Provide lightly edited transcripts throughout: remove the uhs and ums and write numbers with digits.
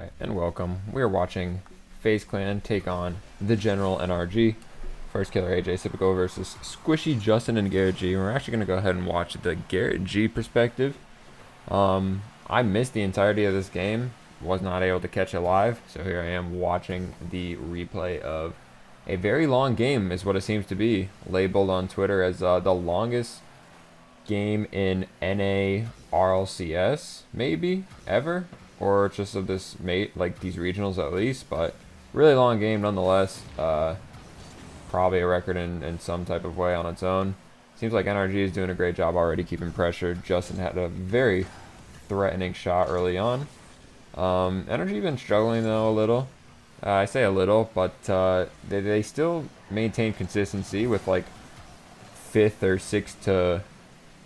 Hi, and welcome. We are watching FaZe Clan take on the General NRG. First killer AJ Sipico versus Squishy Justin and Garrett G. We're actually going to go ahead and watch the Garrett G perspective. I missed the entirety of this game. Was not able to catch it live, so here I am watching the replay of a very long game, is what it seems to be. Labeled on Twitter as the longest game in NA RLCS, maybe, ever. Or just of this like these regionals at least, but really long game nonetheless. Probably a record in some type of way on its own. Seems like NRG is doing a great job already keeping pressure. Justin had a very threatening shot early on. NRG been struggling though a little. I say a little, but they still maintain consistency with like 5th or 6th to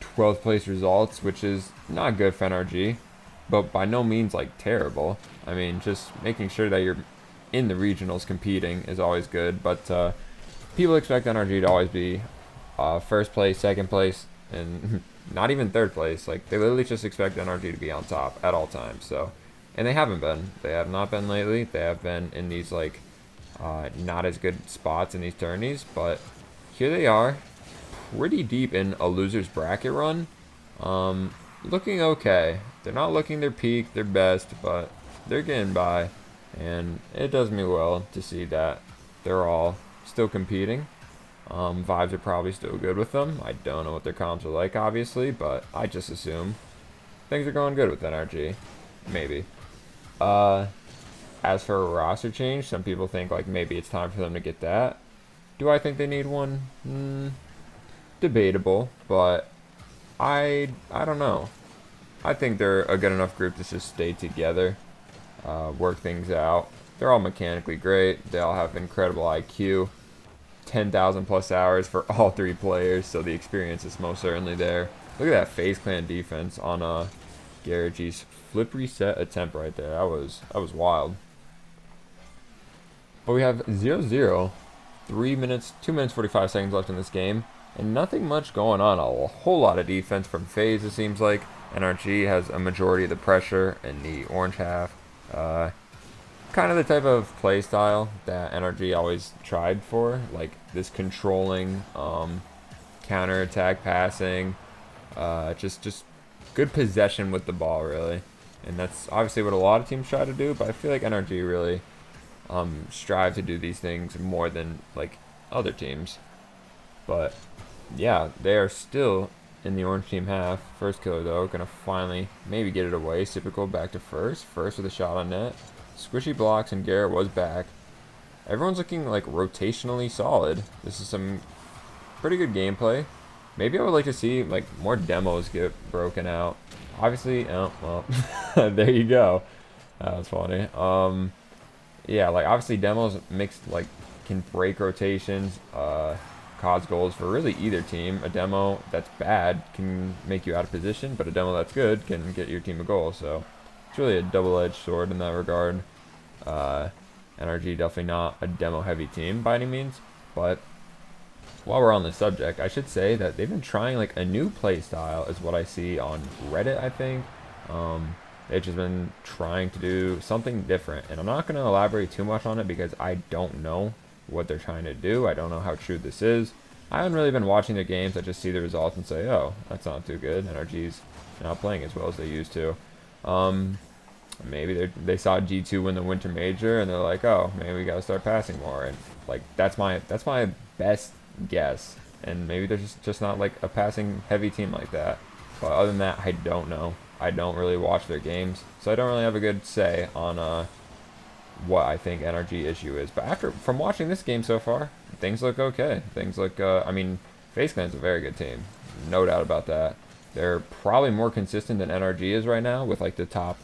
12th place results, which is not good for NRG. But by no means like terrible. I mean, just making sure that you're in the regionals competing is always good. But people expect NRG to always be first place, second place, and not even third place. Like they literally just expect NRG to be on top at all times. So, and they haven't been. They have not been lately. They have been in these like not as good spots in these tourneys. But here they are, pretty deep in a losers bracket run. Looking okay. They're not looking their peak, their best, but they're getting by. And it does me well to see that they're all still competing. Vibes are probably still good with them. I don't know what their comps are like, obviously, but I just assume things are going good with NRG. Maybe. As for a roster change, some people think like maybe it's time for them to get that. Do I think they need one? Debatable, but I don't know. I think they're a good enough group to just stay together, work things out. They're all mechanically great. They all have incredible IQ. 10,000 plus hours for all 3 players, so the experience is most certainly there. Look at that FaZe Clan defense on Garrett G's flip reset attempt right there. That was wild. But we have 0-0, 2 minutes 45 seconds left in this game. And nothing much going on. A whole lot of defense from FaZe, it seems like. NRG has a majority of the pressure in the orange half. Kind of the type of play style that NRG always tried for. Like this controlling, counter-attack passing. Just good possession with the ball, really. And that's obviously what a lot of teams try to do. But I feel like NRG really strive to do these things more than like other teams. But yeah, they are still in the orange team half. First killer though, gonna finally maybe get it away. Typical back to first with a shot on net. Squishy blocks and Garrett was back. Everyone's looking like rotationally solid. This is some pretty good gameplay. Maybe I would like to see like more demos get broken out. Obviously, oh well, there you go. That was funny. Yeah, like obviously demos mixed like can break rotations. Cause goals for really either team. A demo that's bad can make you out of position, but a demo that's good can get your team a goal. So it's really a double-edged sword in that regard. NRG definitely not a demo-heavy team by any means, but while we're on the subject, I should say that they've been trying like a new play style, is what I see on Reddit. I think they've just been trying to do something different, and I'm not going to elaborate too much on it because I don't know what they're trying to do. I don't know how true this is. I haven't really been watching their games. I just see the results and say, oh, that's not too good. NRG's not playing as well as they used to. Maybe they saw G2 win the Winter Major and they're like, oh, maybe we gotta start passing more. And like that's my best guess. And maybe they're just not like a passing heavy team like that. But other than that, I don't know. I don't really watch their games, so I don't really have a good say on what I think NRG issue is. But from watching this game so far, things look okay. Things look, I mean, FaZe Clan's a very good team. No doubt about that. They're probably more consistent than NRG is right now with like the top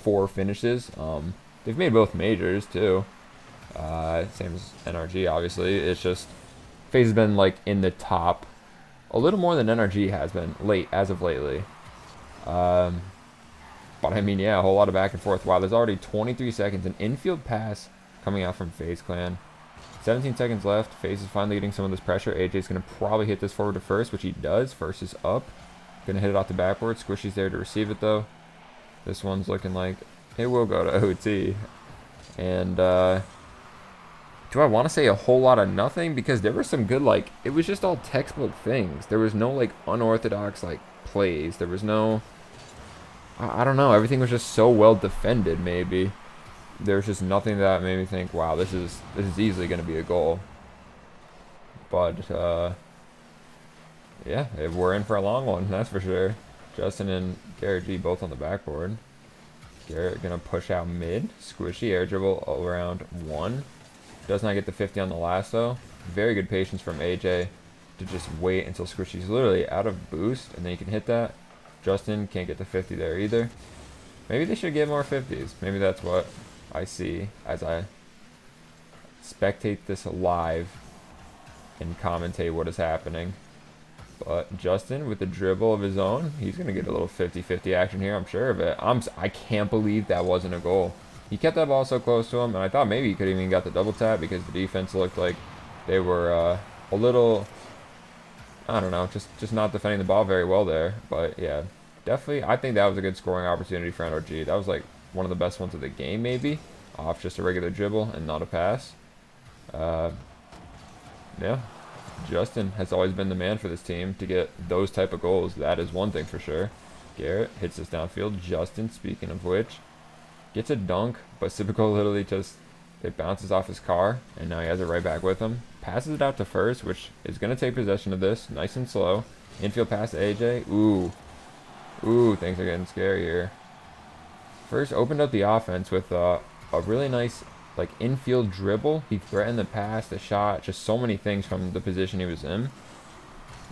4 finishes. They've made both majors too. Same as NRG, obviously. It's just FaZe has been like in the top a little more than NRG has been as of lately. But I mean, yeah, a whole lot of back and forth. Wow, there's already 23 seconds. An infield pass coming out from FaZe Clan. 17 seconds left. FaZe is finally getting some of this pressure. AJ's going to probably hit this forward to first, which he does. First is up. Going to hit it off the backboard. Squishy's there to receive it, though. This one's looking like It will go to OT. And do I want to say a whole lot of nothing? Because there were some good, like, it was just all textbook things. There was no, like, unorthodox, like, plays. There was no, I don't know. Everything was just so well defended, maybe. There's just nothing that made me think, wow, this is easily going to be a goal. But, yeah, we're in for a long one, that's for sure. Justin and Garrett G both on the backboard. Garrett going to push out mid. Squishy air dribble around 1. Does not get the 50 on the last, though. Very good patience from AJ to just wait until Squishy's literally out of boost, and then you can hit that. Justin can't get the 50 there either. Maybe they should get more 50s. Maybe that's what I see as I spectate this live and commentate what is happening. But Justin, with the dribble of his own, he's going to get a little 50-50 action here. I'm sure of it. I can't believe that wasn't a goal. He kept that ball so close to him, and I thought maybe he could have even got the double tap because the defense looked like they were a little, I don't know, just not defending the ball very well there. But yeah, definitely, I think that was a good scoring opportunity for NRG. That was like one of the best ones of the game, maybe, off just a regular dribble and not a pass. Yeah, Justin has always been the man for this team to get those type of goals. That is one thing for sure. Garrett hits this downfield. Justin, speaking of which, gets a dunk, but Cibico literally just, it bounces off his car, and now he has it right back with him. Passes it out to first, which is going to take possession of this, nice and slow. Infield pass to AJ. Ooh, things are getting scary here. First opened up the offense with a really nice, like, infield dribble. He threatened the pass, the shot, just so many things from the position he was in.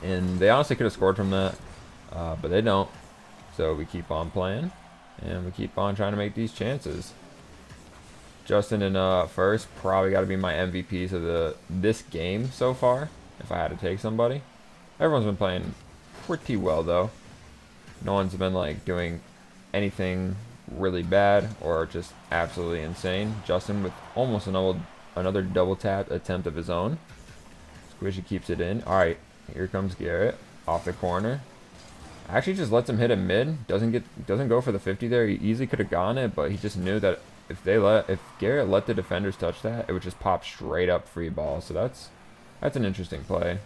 And they honestly could have scored from that, but they don't. So we keep on playing. And we keep on trying to make these chances. Justin and first probably got to be my MVPs of this game so far, if I had to take somebody. Everyone's been playing pretty well though. No one's been like doing anything really bad or just absolutely insane. Justin with almost another double tap attempt of his own. Squishy keeps it in. All right, here comes Garrett off the corner. Actually just lets him hit him mid. Doesn't go for the 50 there. He easily could have gotten it, but he just knew that if Garrett let the defenders touch that, it would just pop straight up free ball. So that's an interesting play.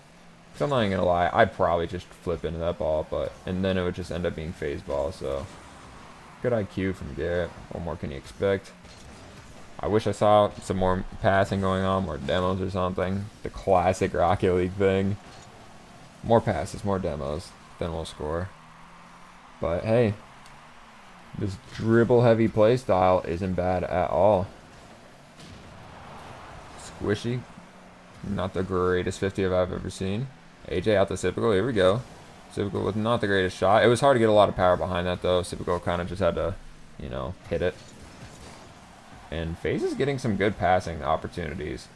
So I'm not even gonna lie, I'd probably just flip into that ball, and then it would just end up being phase ball. So good IQ from Garrett. What more can you expect? I wish I saw some more passing going on, more demos or something. The classic Rocket League thing. More passes, more demos. Then we'll score. But hey, this dribble heavy play style isn't bad at all. Squishy, not the greatest 50 I've ever seen. AJ out to Cibico, here we go. Cibico with not the greatest shot. It was hard to get a lot of power behind that though. Cibico kind of just had to, hit it. And Faze is getting some good passing opportunities.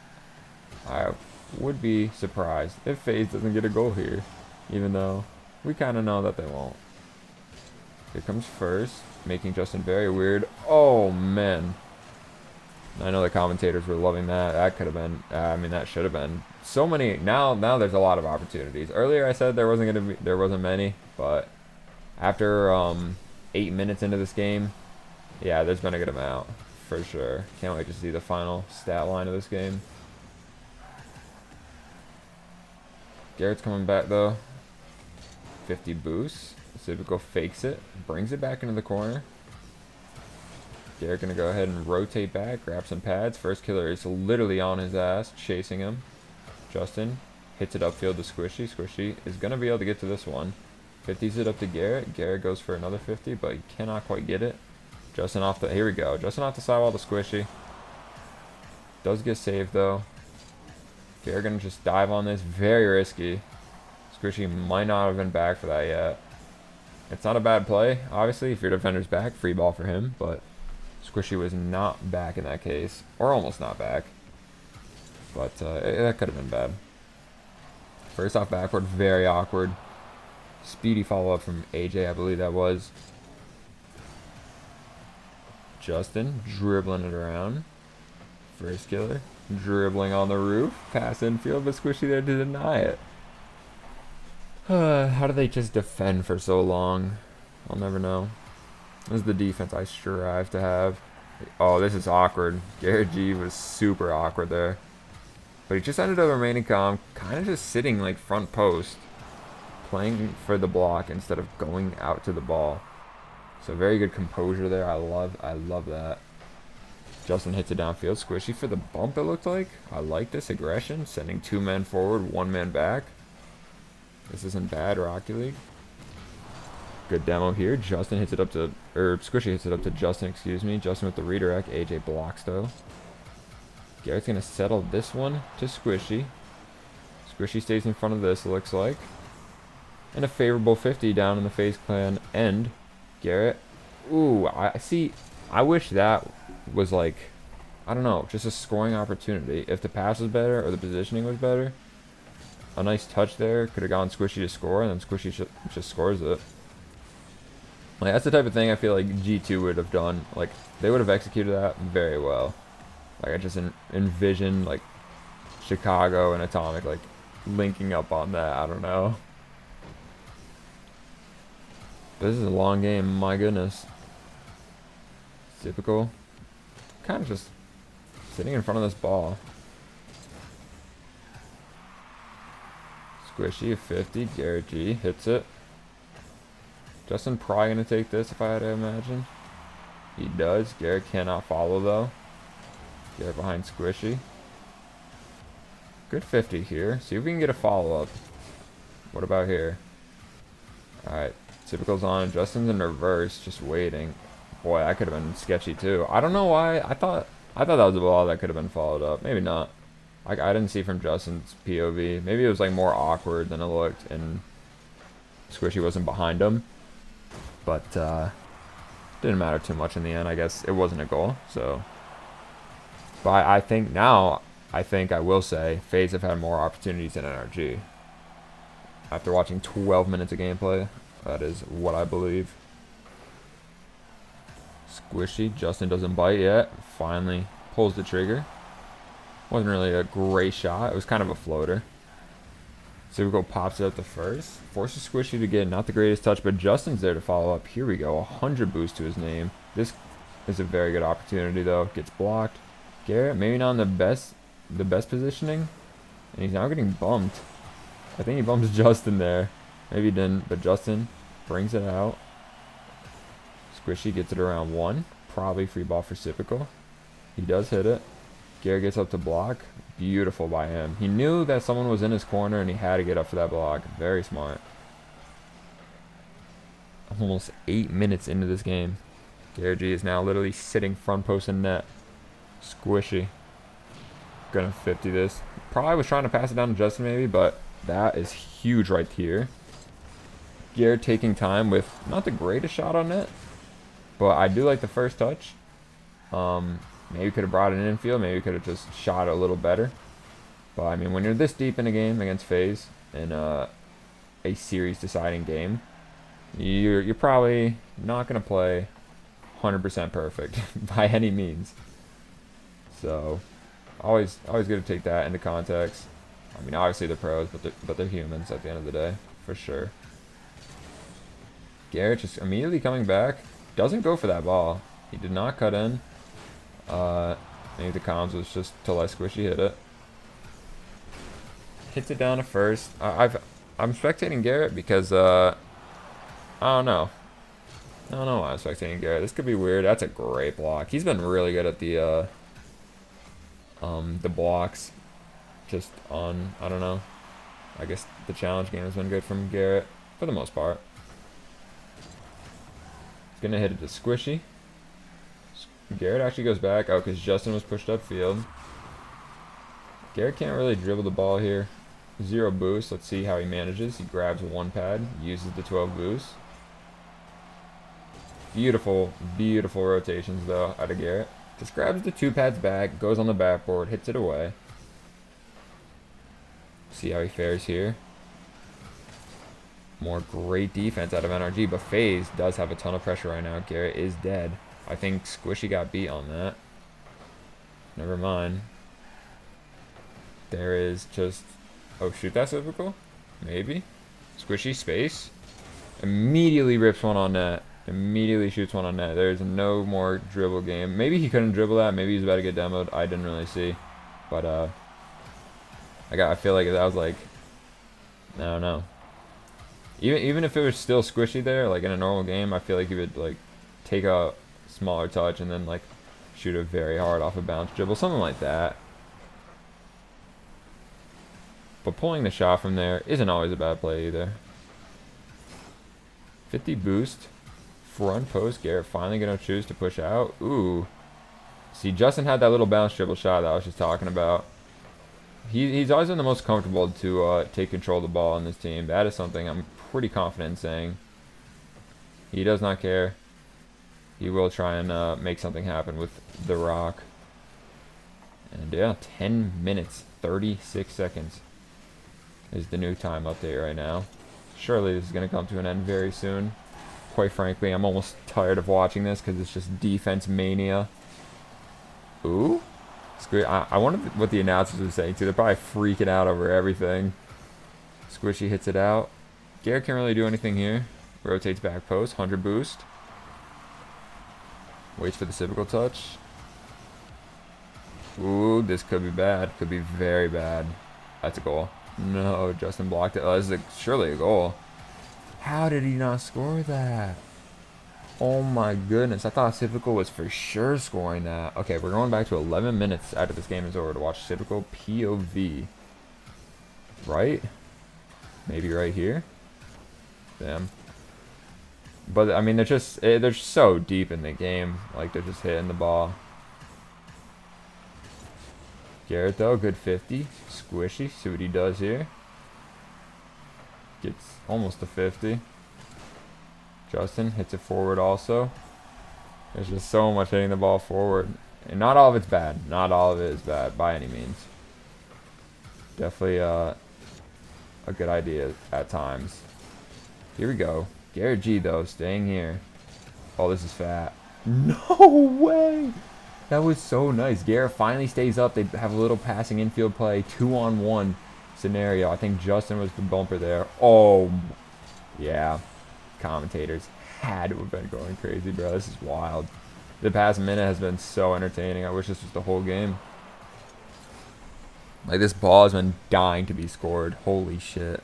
I would be surprised if Faze doesn't get a goal here, even though we kind of know that they won't. Here comes first, making Justin very weird. Oh, man. I know the commentators were loving that. That could have been, that should have been. So many, now there's a lot of opportunities. Earlier I said there wasn't many, but after 8 minutes into this game, yeah, there's been a good amount, for sure. Can't wait to see the final stat line of this game. Garrett's coming back, though. 50 boost. Cibico fakes it, brings it back into the corner. Garrett gonna go ahead and rotate back, grab some pads. First killer is literally on his ass, chasing him. Justin hits it upfield to Squishy. Squishy is gonna be able to get to this one. 50s it up to Garrett. Garrett goes for another 50, but he cannot quite get it. Justin here we go. Justin off the sidewall to Squishy. Does get saved though. Garrett gonna just dive on this, very risky. Squishy might not have been back for that yet. It's not a bad play, obviously, if your defender's back, free ball for him, but Squishy was not back in that case, or almost not back. But that could have been bad. First off backward, very awkward. Speedy follow-up from AJ, I believe that was. Justin dribbling it around. First killer, dribbling on the roof. Pass infield, but Squishy there to deny it. How do they just defend for so long? I'll never know. This is the defense I strive to have. Oh, this is awkward. Garrett G was super awkward there. But he just ended up remaining calm, kind of just sitting like front post, playing for the block instead of going out to the ball. So very good composure there. I love that. Justin hits it downfield. Squishy for the bump, it looked like. I like this aggression. Sending 2 men forward, 1 man back. This isn't bad, Rocky League. Good demo here. Justin hits it up to, or Squishy hits it up to Justin, excuse me. Justin with the redirect. AJ blocks though. Garrett's going to settle this one to Squishy. Squishy stays in front of this, it looks like. And a favorable 50 down in the Faze Clan end. Garrett. Ooh, I see. I wish that was like, I don't know, just a scoring opportunity. If the pass was better or the positioning was better, a nice touch there. Could have gone Squishy to score, and then Squishy just scores it. Like, that's the type of thing I feel like G2 would have done. Like, they would have executed that very well. Like, I just envision, like, Chicago and Atomic, like, linking up on that. I don't know. This is a long game, my goodness. Typical. Kind of just sitting in front of this ball. Squishy, a 50. Garrett G hits it. Justin probably going to take this if I had to imagine. He does. Garrett cannot follow though. Garrett behind Squishy. Good 50 here. See if we can get a follow-up. What about here? Alright. Typical's on. Justin's in reverse, just waiting. Boy, that could have been sketchy too. I don't know why. I thought that was a ball that could have been followed up. Maybe not. I didn't see from Justin's POV. Maybe it was like more awkward than it looked, and Squishy wasn't behind him. But didn't matter too much in the end. I guess it wasn't a goal. So, but I think now, I will say FaZe have had more opportunities than NRG. After watching 12 minutes of gameplay, that is what I believe. Squishy, Justin doesn't bite yet. Finally pulls the trigger. Wasn't really a great shot. It was kind of a floater. Typical pops it up the first. Forces Squishy to get not the greatest touch, but Justin's there to follow up. Here we go. 100 boost to his name. This is a very good opportunity though. Gets blocked. Garrett, maybe not in the best positioning. And he's now getting bumped. I think he bumps Justin there. Maybe he didn't, but Justin brings it out. Squishy gets it around 1. Probably free ball for Typical. He does hit it. Garrett gets up to block. Beautiful by him. He knew that someone was in his corner and he had to get up for that block. Very smart. Almost 8 minutes into this game. Garrett G is now literally sitting front post in net. Squishy. Gonna 50 this. Probably was trying to pass it down to Justin maybe, but that is huge right here. Garrett taking time with not the greatest shot on net, but I do like the first touch. Maybe could have brought it in infield. Maybe could have just shot it a little better. But I mean, when you're this deep in a game against FaZe in a series deciding game, you're probably not gonna play 100% perfect by any means. So always good to take that into context. I mean, obviously they're pros, but they're humans at the end of the day, for sure. Garrett just immediately coming back. Doesn't go for that ball. He did not cut in. Maybe the comms was just to let Squishy hit it. Hits it down to first. I'm spectating Garrett because I don't know. I don't know why I'm spectating Garrett. This could be weird. That's a great block. He's been really good at the blocks. Just on, I don't know. I guess the challenge game has been good from Garrett for the most part. He's gonna hit it to Squishy. Garrett actually goes back. Oh, because Justin was pushed upfield. Garrett can't really dribble the ball here. 0 boost. Let's see how he manages. He grabs 1 pad, uses the 12 boost. Beautiful, beautiful rotations though out of Garrett. Just grabs the 2 pads back, goes on the backboard, hits it away. See how he fares here. More great defense out of NRG, but FaZe does have a ton of pressure right now. Garrett is dead. I think Squishy got beat on that. Never mind. There is just... Oh, shoot, that's typical? Maybe. Squishy space. Immediately rips one on net. Immediately shoots one on net. There's no more dribble game. Maybe he couldn't dribble that. Maybe he's about to get demoed. I didn't really see. But I feel like that was like, I don't know. Even if it was still squishy there, like in a normal game, I feel like he would like take a smaller touch and then like shoot it very hard off a bounce dribble, something like that. But pulling the shot from there isn't always a bad play either. 50 boost. Front post. Garrett finally going to choose to push out. Ooh. See, Justin had that little bounce dribble shot that I was just talking about. He's always been the most comfortable to take control of the ball on this team. That is something I'm pretty confident in saying. He does not care. He will try and make something happen with the rock. And yeah, 10 minutes, 36 seconds is the new time update right now. Surely this is going to come to an end very soon. Quite frankly, I'm almost tired of watching this because it's just defense mania. Ooh. I wonder what the announcers are saying too. They're probably freaking out over everything. Squishy hits it out. Garrett can't really do anything here. Rotates back post. 100 boost. Waits for the typical touch. Ooh, this could be bad. Could be very bad. That's a goal. No, Justin blocked it. Oh, this is surely a goal. How did he not score that? Oh my goodness. I thought Civical was for sure scoring that. Okay, we're going back to 11 minutes after this game is over to watch Civical POV. Right? Maybe right here? Damn. But, I mean, they're so deep in the game. Like, they're just hitting the ball. Garrett, though, good 50. Squishy. See what he does here. Gets almost a 50. Justin hits it forward also. There's just so much hitting the ball forward. And not all of it's bad. Not all of it is bad by any means. Definitely a good idea at times. Here we go. Garrett G, though, staying here. Oh, this is fat. No way! That was so nice. Garrett finally stays up. They have a little passing infield play. 2-on-1 scenario. I think Justin was the bumper there. Oh, yeah. Commentators had to have been going crazy, bro. This is wild. The past minute has been so entertaining. I wish this was the whole game. Like, this ball has been dying to be scored. Holy shit.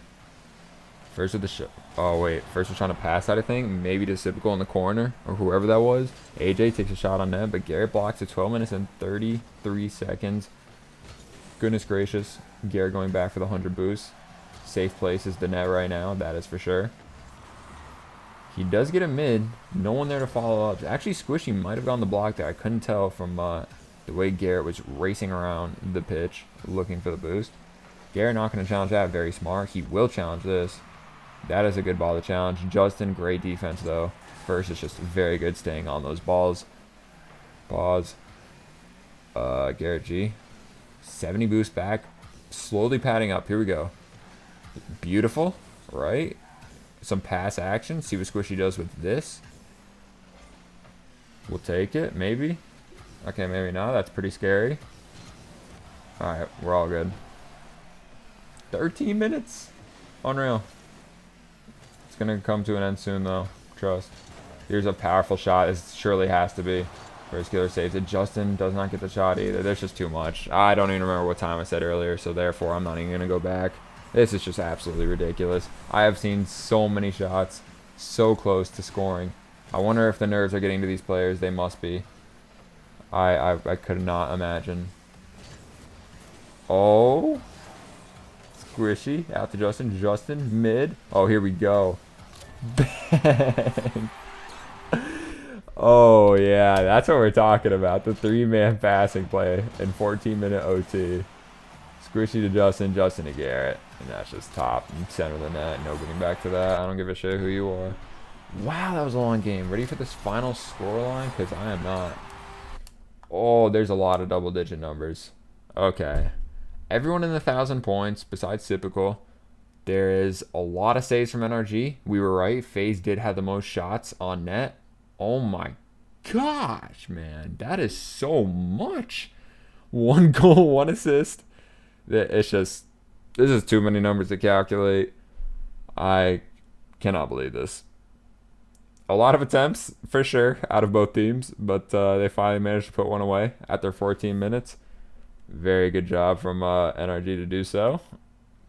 First with the oh, wait. First we're trying to pass that, I think. Maybe to Cipical in the corner, or whoever that was. AJ takes a shot on net, but Garrett blocks it. 12 minutes and 33 seconds. Goodness gracious. Garrett going back for the 100 boost. Safe place is the net right now. That is for sure. He does get a mid. No one there to follow up. Actually, Squishy might have gone the block there. I couldn't tell from the way Garrett was racing around the pitch looking for the boost. Garrett not going to challenge that. Very smart. He will challenge this. That is a good ball to challenge. Justin, great defense, though. First is just very good staying on those balls. Pause. Garrett G. 70 boost back. Slowly padding up. Here we go. Beautiful. Right? Some pass action. See what Squishy does with this. We'll take it. Maybe. Okay, maybe not. That's pretty scary. Alright, we're all good. 13 minutes. Unreal. It's going to come to an end soon, though. Trust. Here's a powerful shot. It surely has to be. First killer saves it. Justin does not get the shot either. There's just too much. I don't even remember what time I said earlier, so therefore I'm not even going to go back. This is just absolutely ridiculous. I have seen so many shots so close to scoring. I wonder if the nerves are getting to these players. They must be. I could not imagine. Oh. Squishy. Out to Justin. Justin. Mid. Oh, here we go. Bang. Oh, yeah. That's what we're talking about. The 3-man passing play in 14-minute OT. Squishy to Justin. Justin to Garrett. And that's just top and center of the net. No getting back to that. I don't give a shit who you are. Wow, that was a long game. Ready for this final scoreline? Because I am not. Oh, there's a lot of double-digit numbers. Okay. Everyone in the 1,000 points besides Typical. There is a lot of saves from NRG. We were right. Faze did have the most shots on net. Oh my gosh, man. That is so much. 1 goal, 1 assist. It's just... This is too many numbers to calculate. I cannot believe this. A lot of attempts, for sure, out of both teams, but they finally managed to put one away at their 14 minutes. Very good job from NRG to do so.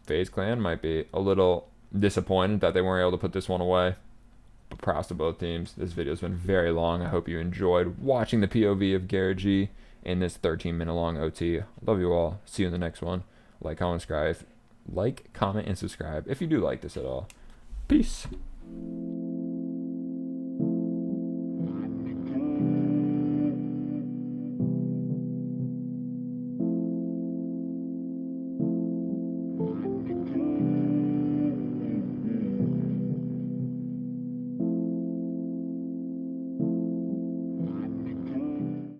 Faze Clan might be a little disappointed that they weren't able to put this one away. But props to both teams. This video's been very long. I hope you enjoyed watching the POV of GarrettG in this 13-minute long OT. Love you all. See you in the next one. Like, comment, subscribe. Like, comment, and subscribe if you do like this at all. Peace.